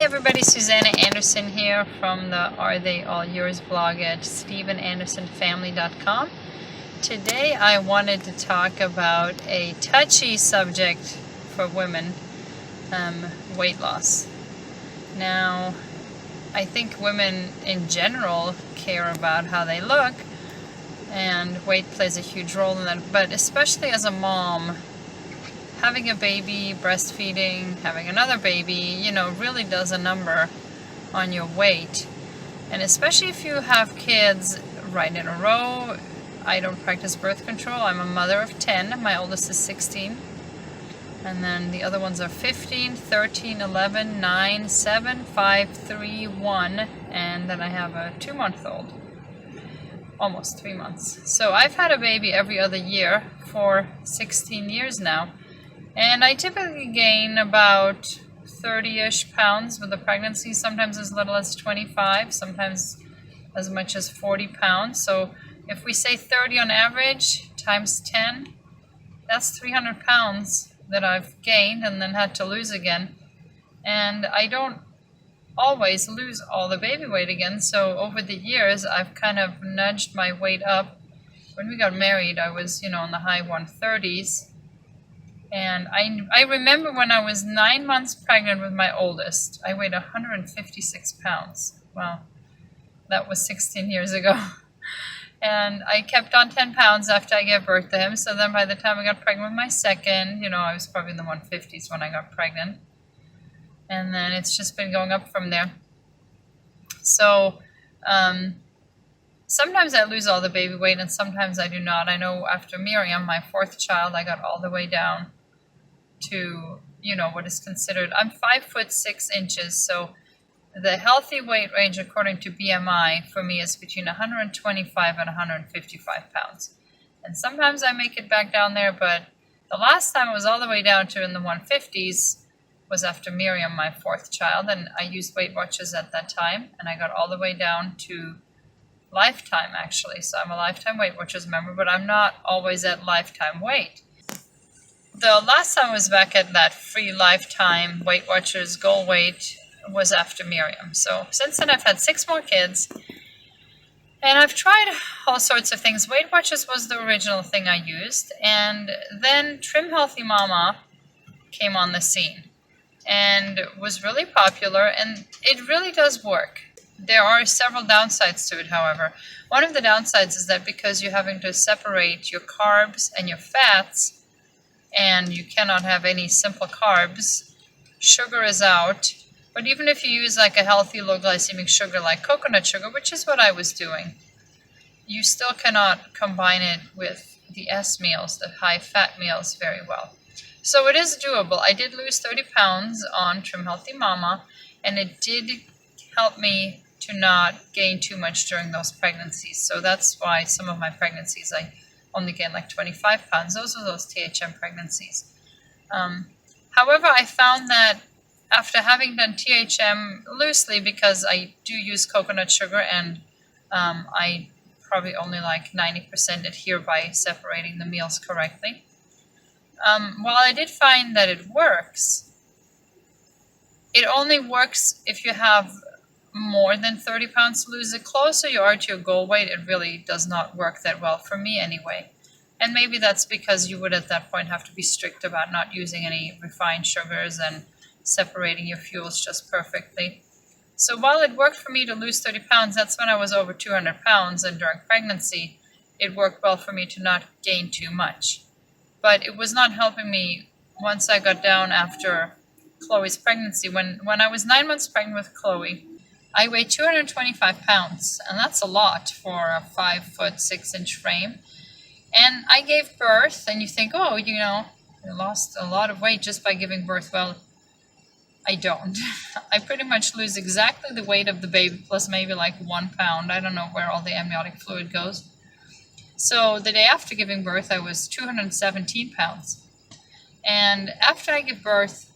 Hey everybody, Susanna Anderson here from the Are They All Yours blog at StephenAndersonFamily.com. Today I wanted to talk about a touchy subject for women, weight loss. Now, I think women in general care about how they look, and weight plays a huge role in that, but especially as a mom, having a baby, breastfeeding, having another baby, really does a number on your weight. And especially if you have kids right in a row. I don't practice birth control. I'm a mother of 10. My oldest is 16. And then the other ones are 15, 13, 11, 9, 7, 5, 3, 1. And then I have a 2-month-old. Almost 3 months. So I've had a baby every other year for 16 years now. And I typically gain about 30-ish pounds with the pregnancy, sometimes as little as 25, sometimes as much as 40 pounds. So if we say 30 on average times 10, that's 300 pounds that I've gained and then had to lose again. And I don't always lose all the baby weight again, so over the years I've kind of nudged my weight up. When we got married, I was, in the high 130s. And I remember when I was 9 months pregnant with my oldest, I weighed 156 pounds. Wow, that was 16 years ago. And I kept on 10 pounds after I gave birth to him. So then by the time I got pregnant with my second, I was probably in the 150s when I got pregnant. And then it's just been going up from there. So sometimes I lose all the baby weight and sometimes I do not. I know after Miriam, my fourth child, I got all the way down to, what is considered, I'm 5'6" so the healthy weight range according to BMI for me is between 125 and 155 pounds. And sometimes I make it back down there, but the last time it was all the way down to in the 150s was after Miriam, my fourth child, and I used Weight Watchers at that time, and I got all the way down to Lifetime, actually. So I'm a Lifetime Weight Watchers member, but I'm not always at Lifetime weight. The last time I was back at that free Lifetime Weight Watchers goal weight was after Miriam. So since then I've had 6 more kids, and I've tried all sorts of things. Weight Watchers was the original thing I used, and then Trim Healthy Mama came on the scene and was really popular, and it really does work. There are several downsides to it, however. One of the downsides is that because you're having to separate your carbs and your fats, and you cannot have any simple carbs, sugar is out. But even if you use like a healthy low glycemic sugar like coconut sugar, which is what I was doing, you still cannot combine it with the S meals, the high fat meals, very well. So it is doable. I did lose 30 pounds on Trim Healthy Mama, and it did help me to not gain too much during those pregnancies. So that's why some of my pregnancies I only gained like 25 pounds. Those are those THM pregnancies. However, I found that after having done THM loosely, because I do use coconut sugar and I probably only like 90% adhere by separating the meals correctly. While I did find that it works, it only works if you have more than 30 pounds to lose. The closer you are to your goal weight, it really does not work that well for me anyway. And maybe that's because you would at that point have to be strict about not using any refined sugars and separating your fuels just perfectly. So while it worked for me to lose 30 pounds, that's when I was over 200 pounds, and during pregnancy, it worked well for me to not gain too much. But it was not helping me once I got down after Chloe's pregnancy. When I was 9 months pregnant with Chloe, I weighed 225 pounds, and that's a lot for a 5'6" frame. And I gave birth, and you think, oh, you lost a lot of weight just by giving birth. Well, I don't. I pretty much lose exactly the weight of the baby plus maybe like 1 pound. I don't know where all the amniotic fluid goes. So the day after giving birth, I was 217 pounds. And after I give birth,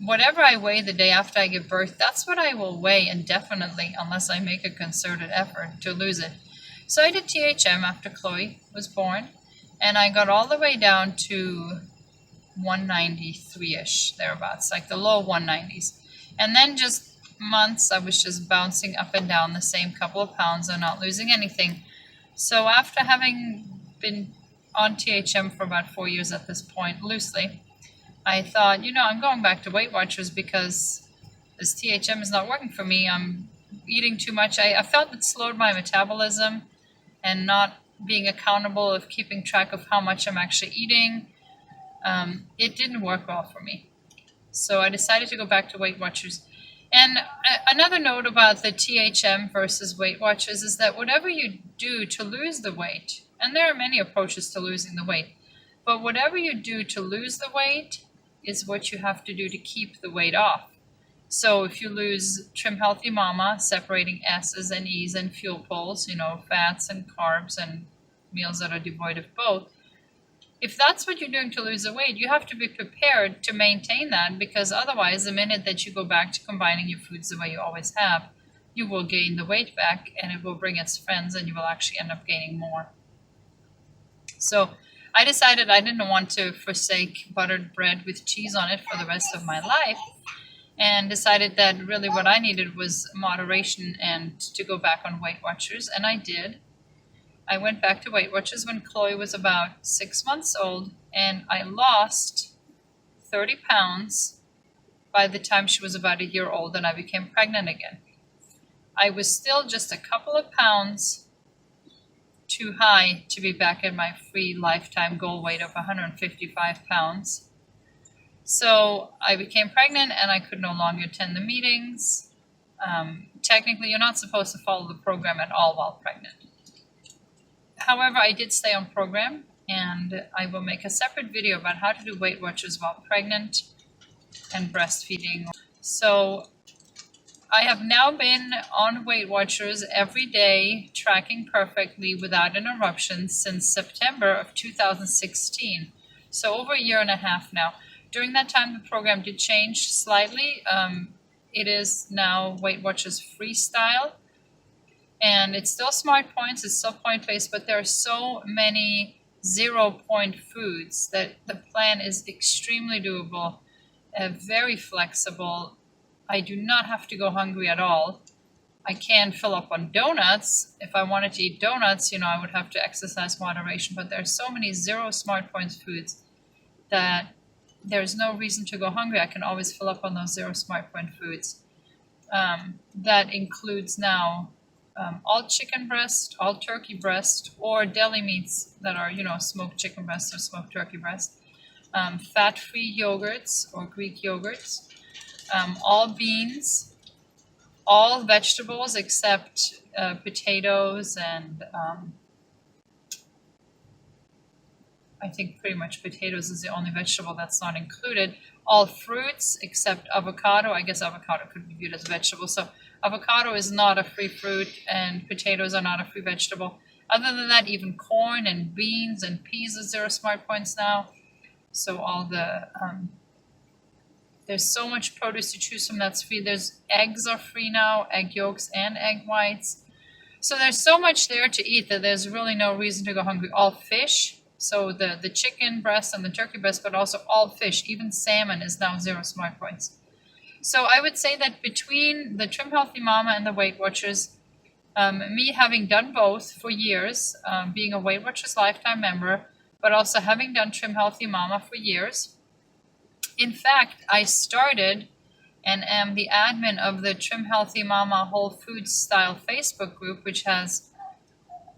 whatever I weigh the day after I give birth, that's what I will weigh indefinitely unless I make a concerted effort to lose it. So I did THM after Chloe was born, and I got all the way down to 193-ish, thereabouts, like the low 190s. And then just months, I was just bouncing up and down the same couple of pounds and not losing anything. So after having been on THM for about 4 years at this point, loosely, I thought, I'm going back to Weight Watchers because this THM is not working for me. I'm eating too much. I felt it slowed my metabolism, and not being accountable of keeping track of how much I'm actually eating. It didn't work well for me. So I decided to go back to Weight Watchers. And another note about the THM versus Weight Watchers is that whatever you do to lose the weight, and there are many approaches to losing the weight, but whatever you do to lose the weight is what you have to do to keep the weight off. So if you lose Trim Healthy Mama, separating S's and E's and fuel poles, fats and carbs and meals that are devoid of both, if that's what you're doing to lose the weight, you have to be prepared to maintain that, because otherwise, the minute that you go back to combining your foods the way you always have, you will gain the weight back and it will bring its friends and you will actually end up gaining more. So I decided I didn't want to forsake buttered bread with cheese on it for the rest of my life, and decided that really what I needed was moderation and to go back on Weight Watchers, and I did. I went back to Weight Watchers when Chloe was about 6 months old, and I lost 30 pounds by the time she was about a year old, and I became pregnant again. I was still just a couple of pounds too high to be back at my free lifetime goal weight of 155 pounds. So I became pregnant and I could no longer attend the meetings. Technically, you're not supposed to follow the program at all while pregnant. However, I did stay on program, and I will make a separate video about how to do Weight Watchers while pregnant and breastfeeding. So I have now been on Weight Watchers every day, tracking perfectly without interruption since September of 2016. So over a year and a half now. During that time, the program did change slightly. It is now Weight Watchers Freestyle. And it's still Smart Points, it's still point-based, but there are so many 0-point foods that the plan is extremely doable, very flexible. I do not have to go hungry at all. I can fill up on donuts. If I wanted to eat donuts, I would have to exercise moderation, but there are so many 0 Smart Points foods that there's no reason to go hungry. I can always fill up on those 0 Smart Point foods. That includes now all chicken breast, all turkey breast, or deli meats that are, smoked chicken breast or smoked turkey breast, fat-free yogurts or Greek yogurts, all beans, all vegetables except potatoes and I think pretty much potatoes is the only vegetable that's not included. All fruits except avocado. I guess avocado could be viewed as a vegetable. So avocado is not a free fruit and potatoes are not a free vegetable. Other than that, even corn and beans and peas are 0 Smart Points now. So all the, there's so much produce to choose from that's free. There's eggs are free now, egg yolks and egg whites. So there's so much there to eat that there's really no reason to go hungry. All fish. So the chicken breast and the turkey breast, but also all fish, even salmon is now 0 Smart Points. So I would say that between the Trim Healthy Mama and the Weight Watchers, me having done both for years, being a Weight Watchers lifetime member, but also having done Trim Healthy Mama for years. In fact, I started and am the admin of the Trim Healthy Mama Whole Foods Style Facebook group, which has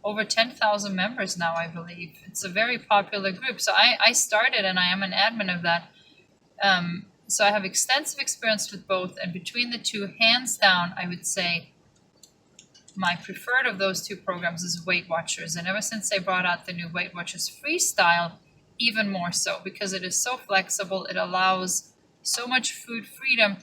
over 10,000 members now, I believe. It's a very popular group. So I started and I am an admin of that. So I have extensive experience with both. And between the two, hands down, I would say my preferred of those two programs is Weight Watchers. And ever since they brought out the new Weight Watchers Freestyle, even more so, because it is so flexible. It allows so much food freedom,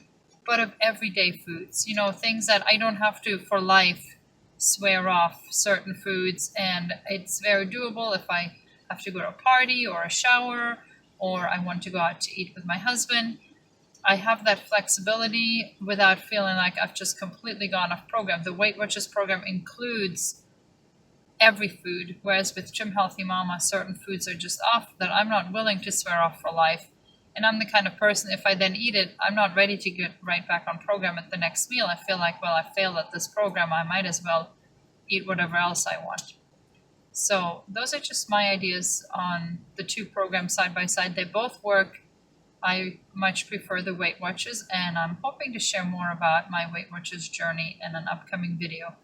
but of everyday foods. Things that I don't have to, for life, swear off certain foods, and it's very doable if I have to go to a party or a shower or I want to go out to eat with my husband. I have that flexibility without feeling like I've just completely gone off program. The Weight Watchers program includes every food, whereas with Trim Healthy Mama, certain foods are just off that I'm not willing to swear off for life, And I'm the kind of person, if I then eat it, I'm not ready to get right back on program at the next meal. I feel like, well, I failed at this program. I might as well eat whatever else I want. So those are just my ideas on the two programs side by side. They both work. I much prefer the Weight Watchers, and I'm hoping to share more about my Weight Watchers journey in an upcoming video.